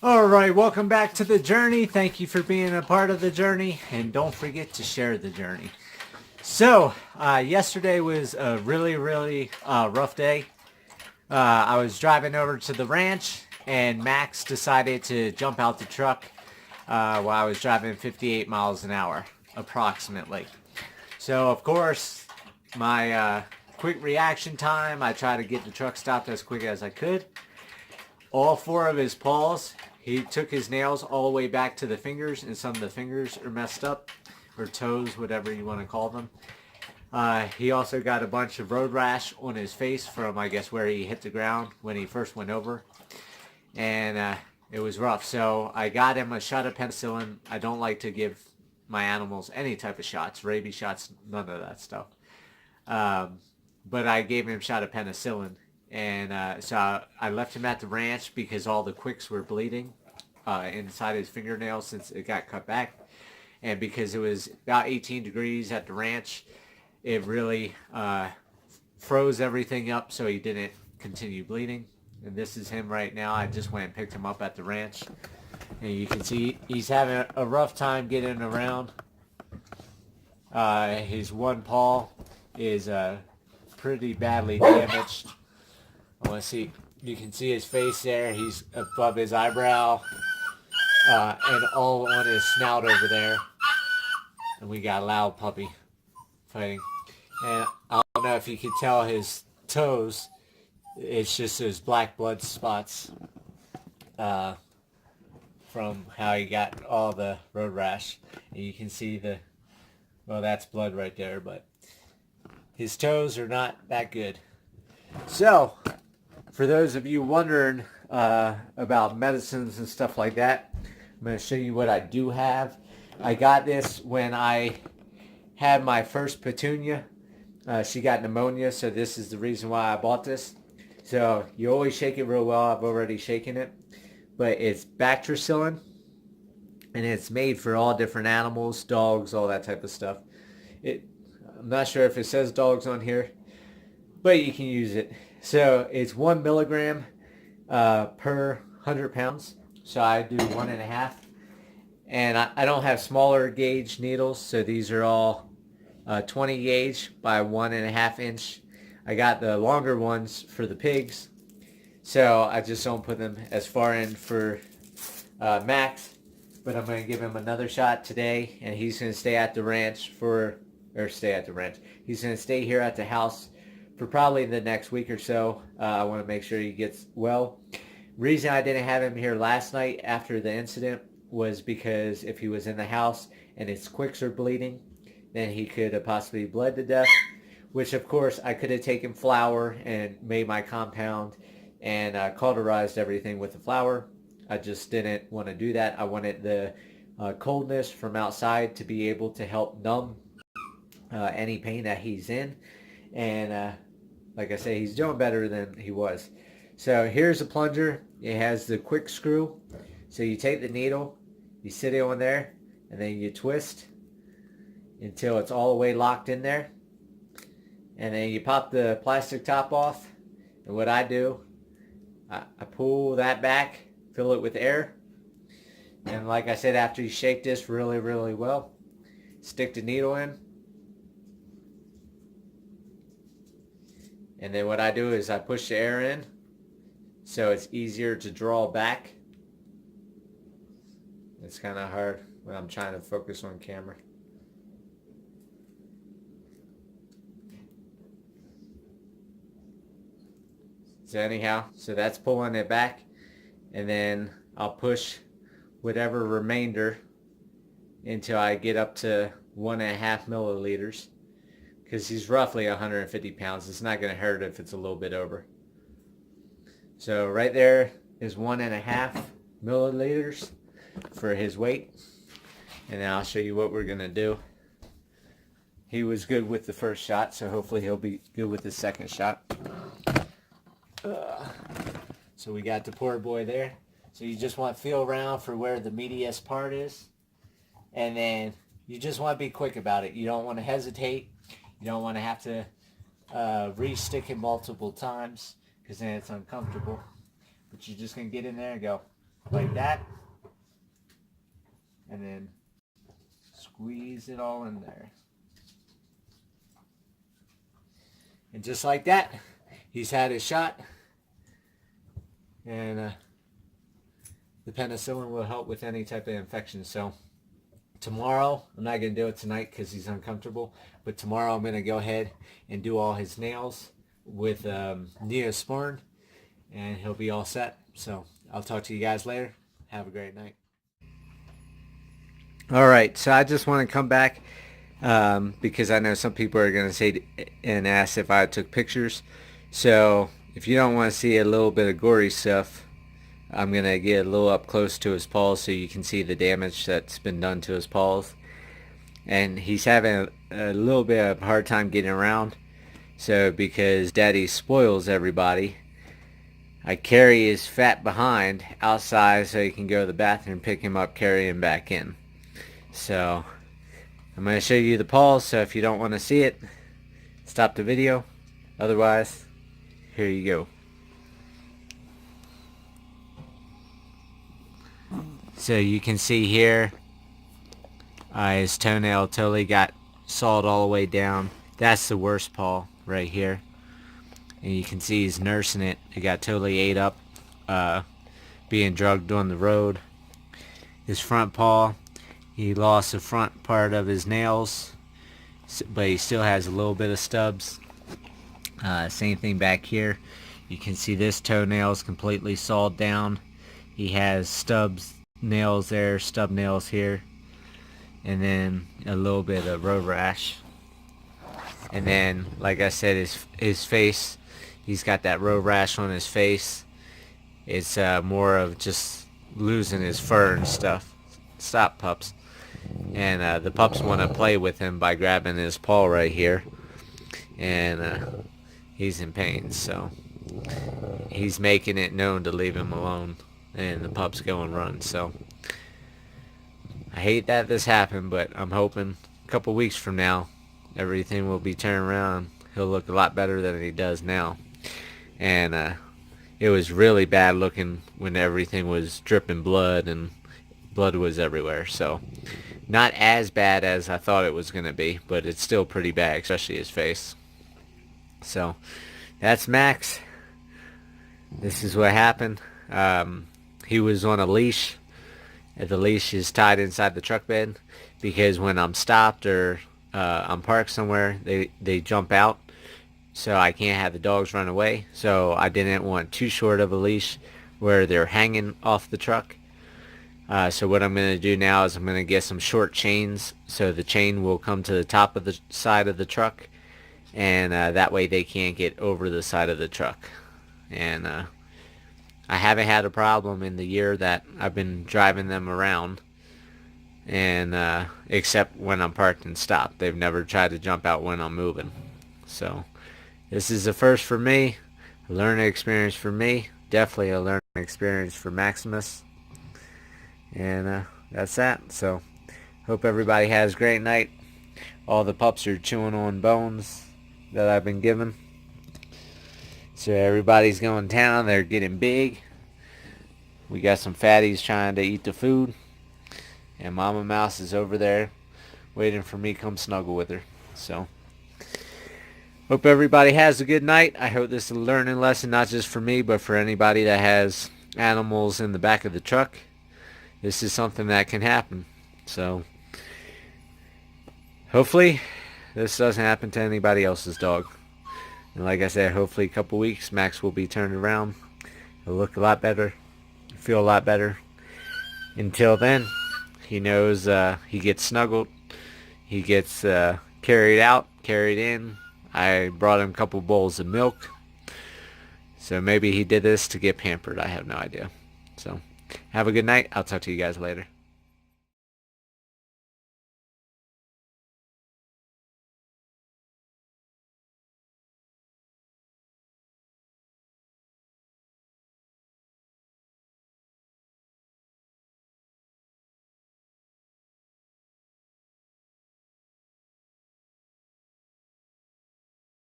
Alright, welcome back to the journey. Thank you for being a part of the journey, and don't forget to share the journey. So, yesterday was a really rough day. I was driving over to the ranch, and Max decided to jump out the truck while I was driving 58 miles an hour, approximately. So, of course, my quick reaction time, I tried to get the truck stopped as quick as I could. All four of his paws, he took his nails all the way back to the fingers, and some of the fingers are messed up, or toes, whatever you want to call them. He also got a bunch of road rash on his face from, I guess, where he hit the ground when he first went over. And it was rough. So I got him a shot of penicillin. I don't like to give my animals any type of shots, rabies shots, none of that stuff. But I gave him a shot of penicillin. And so I left him at the ranch because all the quicks were bleeding inside his fingernails since it got cut back. And because it was about 18 degrees at the ranch, it really froze everything up so he didn't continue bleeding. And this is him right now. I just went and picked him up at the ranch. And you can see he's having a rough time getting around. His one paw is pretty badly damaged. I want to see, you can see his face there. He's above his eyebrow and all on his snout over there. And we got a loud puppy fighting. And I don't know if you can tell his toes. It's just those black blood spots from how he got all the road rash. And you can see well, that's blood right there, but his toes are not that good. So, for those of you wondering about medicines and stuff like that, I'm going to show you what I do have. I got this when I had my first petunia. She got pneumonia, so this is the reason why I bought this. So you always shake it real well. I've already shaken it. But it's bactricillin, and it's made for all different animals, dogs, all that type of stuff. I'm not sure if it says dogs on here, but you can use it. So it's 1 milligram per 100 pounds. So I do 1.5. And I don't have smaller gauge needles, so these are all 20 gauge by 1.5 inch. I got the longer ones for the pigs, so I just don't put them as far in for Max. But I'm going to give him another shot today, and he's going to stay at the ranch He's going to stay here at the house for probably the next week or so. I want to make sure he gets well. Reason I didn't have him here last night after the incident was because if he was in the house and his quicks are bleeding, then he could have possibly bled to death, which of course I could have taken flour and made my compound and cauterized everything with the flour. I just didn't want to do that. I wanted the coldness from outside to be able to help numb any pain that he's in. And like I say, he's doing better than he was. So here's a plunger. It has the quick screw. So you take the needle, you sit it on there, and then you twist until it's all the way locked in there. And then you pop the plastic top off. And what I do, I pull that back, fill it with air. And like I said, after you shake this really well, stick the needle in. And then what I do is I push the air in so it's easier to draw back. It's kind of hard when I'm trying to focus on camera. So anyhow, so that's pulling it back, and then I'll push whatever remainder until I get up to 1.5 milliliters, because he's roughly 150 pounds. It's not going to hurt if it's a little bit over. So right there is 1.5 milliliters for his weight. And then I'll show you what we're going to do. He was good with the first shot, so hopefully he'll be good with the second shot. So we got the poor boy there. So you just want to feel around for where the meatiest part is. And then you just want to be quick about it. You don't want to hesitate. You don't want to have to re-stick it multiple times, because then it's uncomfortable. But you're just going to get in there and go. like that, and then squeeze it all in there. And just like that, he's had his shot, and the penicillin will help with any type of infection. So tomorrow, I'm not going to do it tonight because he's uncomfortable, but tomorrow I'm going to go ahead and do all his nails with Neosporin, and he'll be all set. So I'll talk to you guys later. Have a great night. All right, so I just want to come back because I know some people are going to say and ask if I took pictures. So if you don't want to see a little bit of gory stuff, I'm going to get a little up close to his paws so you can see the damage that's been done to his paws. And he's having a little bit of a hard time getting around. So because Daddy spoils everybody, I carry his fat behind outside so he can go to the bathroom, pick him up, carry him back in. So I'm going to show you the paws, so if you don't want to see it, stop the video. Otherwise, here you go. So you can see here, his toenail totally got sawed all the way down. That's the worst paw right here. And you can see he's nursing it. It got totally ate up, being drugged on the road. His front paw, he lost the front part of his nails, but he still has a little bit of stubs. Same thing back here. You can see this toenail is completely sawed down. He has stubs, nails there, stub nails here, and then a little bit of road rash. And then, like I said, his face, he's got that road rash on his face. It's more of just losing his fur and stuff. Stop, pups. And the pups want to play with him by grabbing his paw right here, and he's in pain, so he's making it known to leave him alone, and the pups go and run. So I hate that this happened, but I'm hoping a couple weeks from now everything will be turned around. He'll look a lot better than he does now. And it was really bad looking when everything was dripping blood and blood was everywhere. So not as bad as I thought it was going to be, but it's still pretty bad, especially his face. So that's Max. This is what happened. He was on a leash. The leash is tied inside the truck bed because when I'm stopped or I'm parked somewhere, they jump out, so I can't have the dogs run away. So I didn't want too short of a leash where they're hanging off the truck. So what I'm going to do now is I'm going to get some short chains so the chain will come to the top of the side of the truck, and that way they can't get over the side of the truck. And I haven't had a problem in the year that I've been driving them around, and except when I'm parked and stopped. They've never tried to jump out when I'm moving. So this is a first for me, a learning experience for me, definitely a learning experience for Maximus. And that's that. So hope everybody has a great night. All the pups are chewing on bones that I've been given. So everybody's going down. They're getting big. We got some fatties trying to eat the food. And Mama Mouse is over there waiting for me to come snuggle with her. So hope everybody has a good night. I hope this is a learning lesson, not just for me, but for anybody that has animals in the back of the truck. This is something that can happen. So hopefully this doesn't happen to anybody else's dog. And like I said, hopefully a couple weeks Max will be turned around. He'll look a lot better, feel a lot better. Until then, he knows he gets snuggled, he gets carried out, carried in. I brought him a couple bowls of milk. So maybe he did this to get pampered. I have no idea. So have a good night. I'll talk to you guys later.